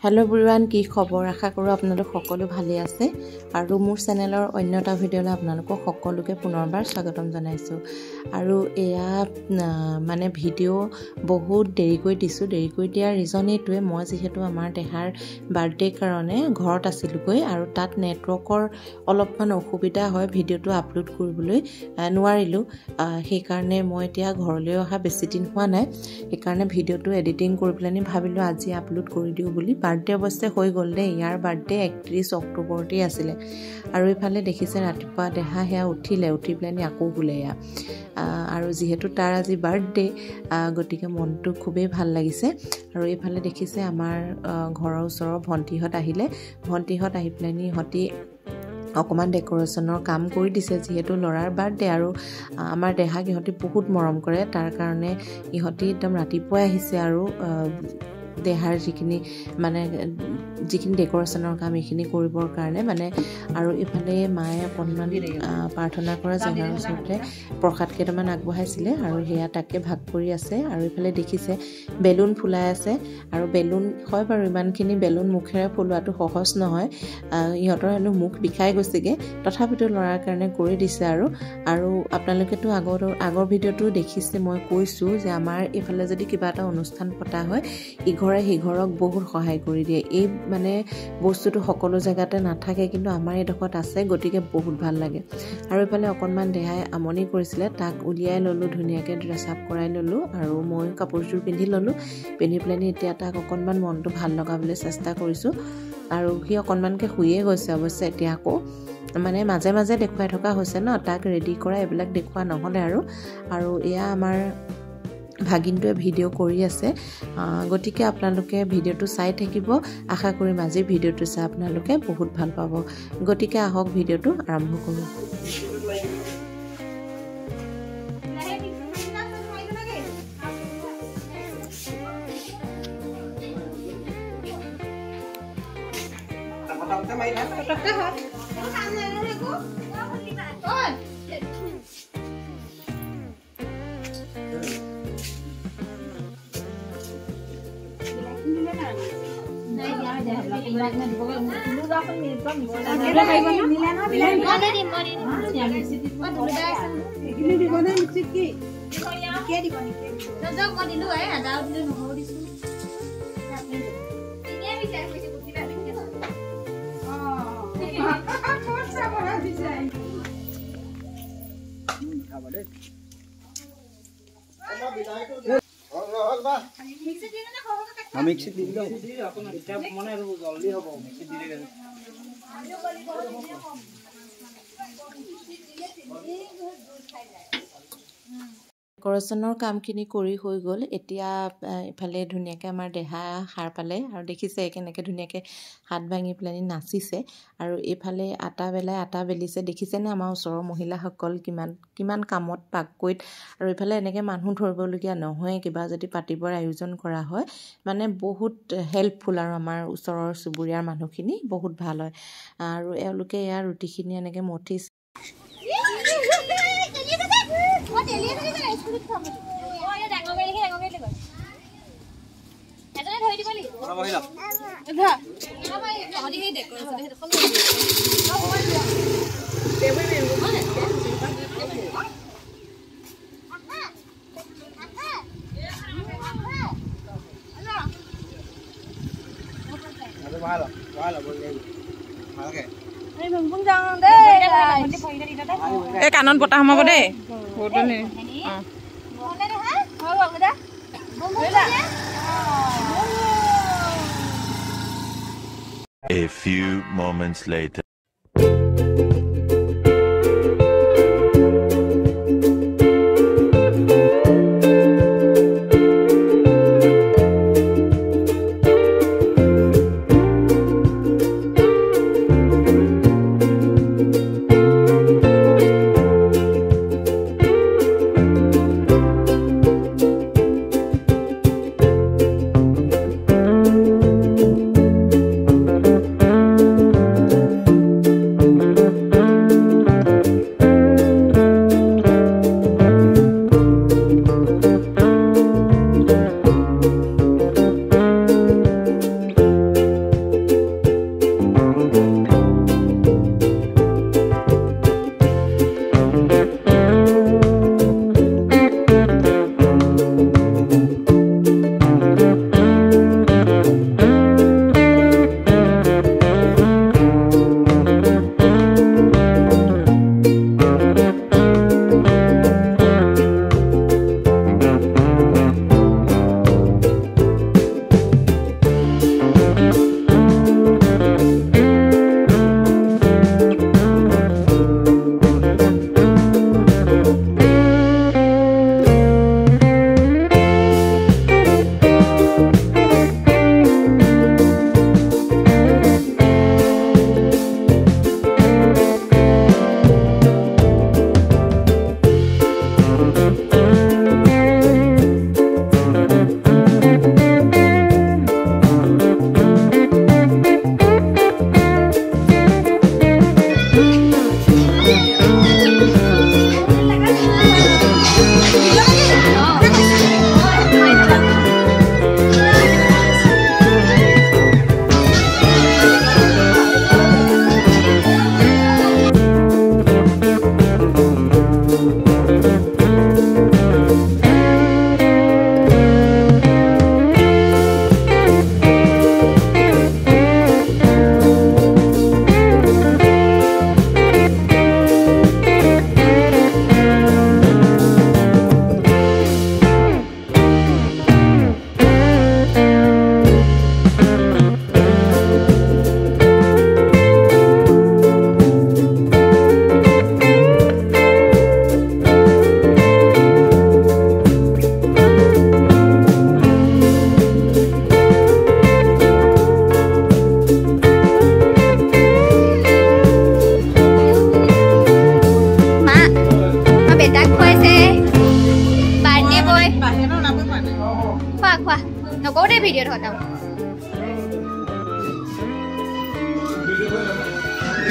Hello everyone की खबर आशा करूँ आपनालोक सकलो भाले आछे आरु मोर चेनेलर अन्य एटा भिडिओले आपनालोকক सकलोके पुनरबार स्वागतम जनाइছো आरु एया माने भिडिओ बहुत देरिকৈ दिसु देरिকৈ दियार रिजन एटुवे মই जेहेतु आमार देहार बार्थडे कारणे घरत आसिलुকৈ आरु तात नेटवर्कर अलपमान असुविधा হয় भिडिओটো আপলোড কৰিবলৈ নোৱাৰিলো সেই কাৰণে মই এতিয়া ঘৰলৈ অহা বেছি দিন হোৱা নাই এই কাৰণে भिडिओটো এডিটিং কৰি প্লানি ভাবিলো আজি আপলোড কৰি দিও বুলি বাৰ্থডে অৱশ্যে হৈ গল দে ইয়াৰ বাৰ্থডে 31 অক্টোবৰতে আছিল আৰু ইফালে দেখিছে ৰাতিপুৱা দেহা হেয়া উঠিলে উঠি প্লানি আকৌ গুলেয়া আৰু যেহেতু তাৰ আজি বাৰ্থডে গটিকে মনটো খুবেই ভাল লাগিছে আৰু ইফালে দেখিছে আমাৰ ঘৰৰ ওচৰৰ ভন্টিহত আহিলে ভন্টিহত আহি প্লানি হতি অকমান ডেকোৰেশনৰ কাম কৰি দিছে যেহেতু লৰাৰ বাৰ্থডে আৰু আমাৰ দেহা ইহতি বহুত মৰম কৰে তাৰ কাৰণে ইহতি একদম ৰাতিপুৱা আহিছে আৰু দেহাৰ যিখিনি মানে যিখিনি ডেকোৰেশনৰ কাম এখিনি কৰিবৰ কাৰণে মানে আৰু ইফালে মায়ে অকনমান প্ৰাৰ্থনা কৰা জাগাৰ ওচৰতে প্ৰসাদ কেইটামান আগবঢ়াইছিলে আৰু হেয়া তাকে ভাগ কৰি আছে আৰু ইফালে দেখিছে বেলুন ফুলাই আছে আৰু বেলুন হয় বাৰু ইমানখিনি বেলুন মুখেৰে ফুলোৱাটো সহজ নহয় ইহতৰ হেনো মুখ বিখাই গৈছেগে তথাপিতো লৰাৰ কাৰণে কৰি দিছে আৰু আপোনালোকেতো আগৰ ভিডিওটো দেখিছে মই কৈছো যে আমাৰ ইফালে যদি কিবা এটা অনুষ্ঠান পতা হয় ইঘৰে হিঘৰক বহুত সহায় কৰি দিয়ে এই মানে বস্তুটো সকলো জায়গাতে নাথাকে কিন্তু আমাৰ এডখত আছে গটিকে বহুত ভাল লাগে আৰু ইফালে অকনমান দেহাই আমনি কৰিছিলে তাক উলিয়াই ললো ধুনিয়াকে ড্ৰেছ আপ কৰাই ললো আৰু মই কাপোৰজোৰ পিন্ধি ললো পিন্ধি প্লানি এতিয়া তাক অকনমান মনটো ভাল লগাবলৈ চেষ্টা কৰিছো আৰু কি অকনমানকে শুইয়ে গৈছে অৱশ্যে এতিয়া আকৌ মানে মাজে মাজে দেখুৱাই থকা হৈছে ন তাক ৰেডি কৰা এবিলাক দেখুৱা নহলে আৰু এয়া আমাৰ ভাগিনটোৱে ভিডিও কৰি আছে গটিকে আপোনালোকে ভিডিওটো চাই থাকিব আশা কৰি আজি ভিডিওটো চাই আপোনালোকে বহুত ভাল পাব গটিকে আহক ভিডিওটো আৰম্ভ কৰো मिक्सी दी दो अपन इटा मने जल्दी होबो मिक्सी दिले ডেকোৰেশনৰ কামখিনি কৰি হৈ গল এতিয়া ইফালে ধুনিয়াকে আমাৰ দেহা হাৰ পালে আৰু দেখিছে কেনেকে ধুনিয়াকে হাত ভাঙি প্লানি নাচিছে আৰু ইফালে আটা বেলাই আটা বেলিছে দেখিছে নে আমাৰ ওচৰৰ মহিলাসকল কিমান কামত পাককৈত আৰু ইফালে এনেকে মানুহ ধৰিবলগীয়া নহয় কিবা যদি পাতিবৰ আয়োজন কৰা হয় মানে বহুত হেল্পফুল আৰু আমাৰ ওচৰৰ সুবুৰিয়াৰ মানুহখিনি বহুত ভাল হয় আৰু এওঁলোকে ইয়াৰ ৰুটিখিনি এনেকে মঠি কাণত বতাহ সোমাব দেই A few moments later.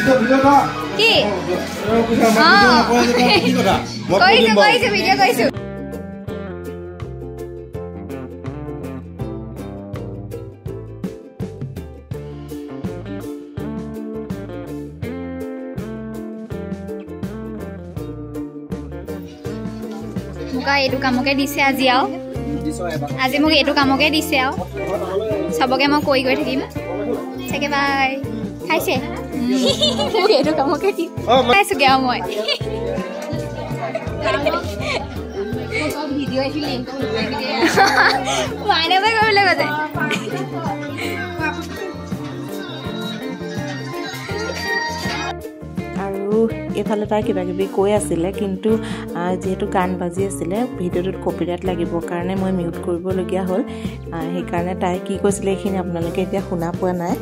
কি কৈছো ভিডিঅ' কৈছো মোক এইটো কামকে দিছে আজি মোক এইটো কামকে দিছে আৰু চবকে মই কৈ গৈ থাকিম চাগে বাই খাইছে মোক এইটো কামকে দি খাইছোগে আৰু মই মাইনাবাই কৰিবলৈ গৈছে আৰু এইফালে তাই কিবা কিবি কৈ আছিলে কিন্তু যেহেতু গান বাজি আছিলে ভিডিঅ'টোত কপিৰাইট লাগিবৰ কাৰণে মই মিউট কৰিবলগীয়া হ'ল সেইকাৰণে তাই কি কৈছিলে এইখিনি আপোনালোকে এতিয়া শুনা পোৱা নাই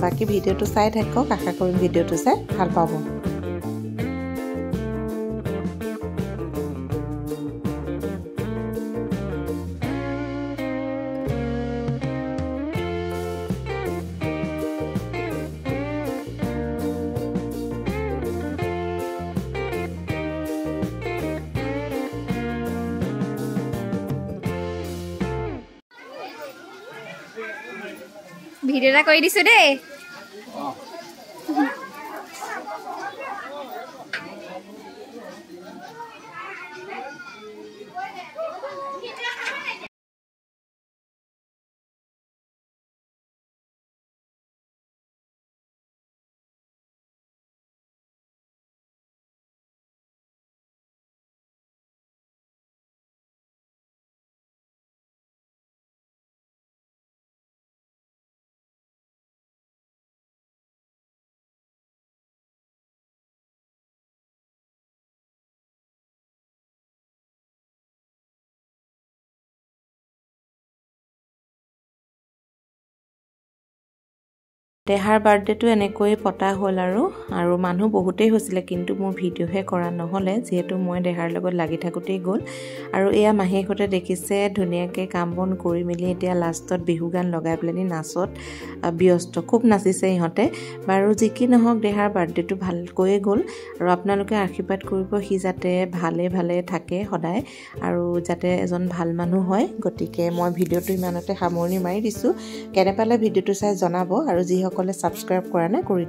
বাকী ভিডিঅ'টো চাই থাকক আশা কৰিম ভিডিঅ'টো চাই ভাল পাব ভিডিঅ' এটা কৰি দিছো দেই দেহাৰ বাৰ্থডেটো এনেকৈ পতা হ'ল আৰু মানুহ বহুতেই হৈছিলে কিন্তু মোৰ ভিডিঅ'হে কৰা নহ'লে যিহেতু মই দেহাৰ লগত লাগি থাকোঁতেই গ'ল আৰু এয়া মাহীহঁতে দেখিছে ধুনীয়াকৈ কাম বন কৰি মেলি এতিয়া লাষ্টত বিহু গান লগাই পেলাই নাচত ব্যস্ত খুব নাচিছে ইহঁতে বাৰু যি কি নহওক দেহাৰ বাৰ্থডেটো ভালকৈয়ে গ'ল আৰু আপোনালোকে আশীৰ্বাদ কৰিব সি যাতে ভালে থাকে সদায় আৰু যাতে এজন ভাল মানুহ হয় গতিকে মই ভিডিঅ'টো ইমানতে সামৰণি মাৰি দিছোঁ কেনে পালে ভিডিঅ'টো চাই জনাব আৰু যিসকলে ছাবস্ক্ৰাইব কৰা নাই কৰি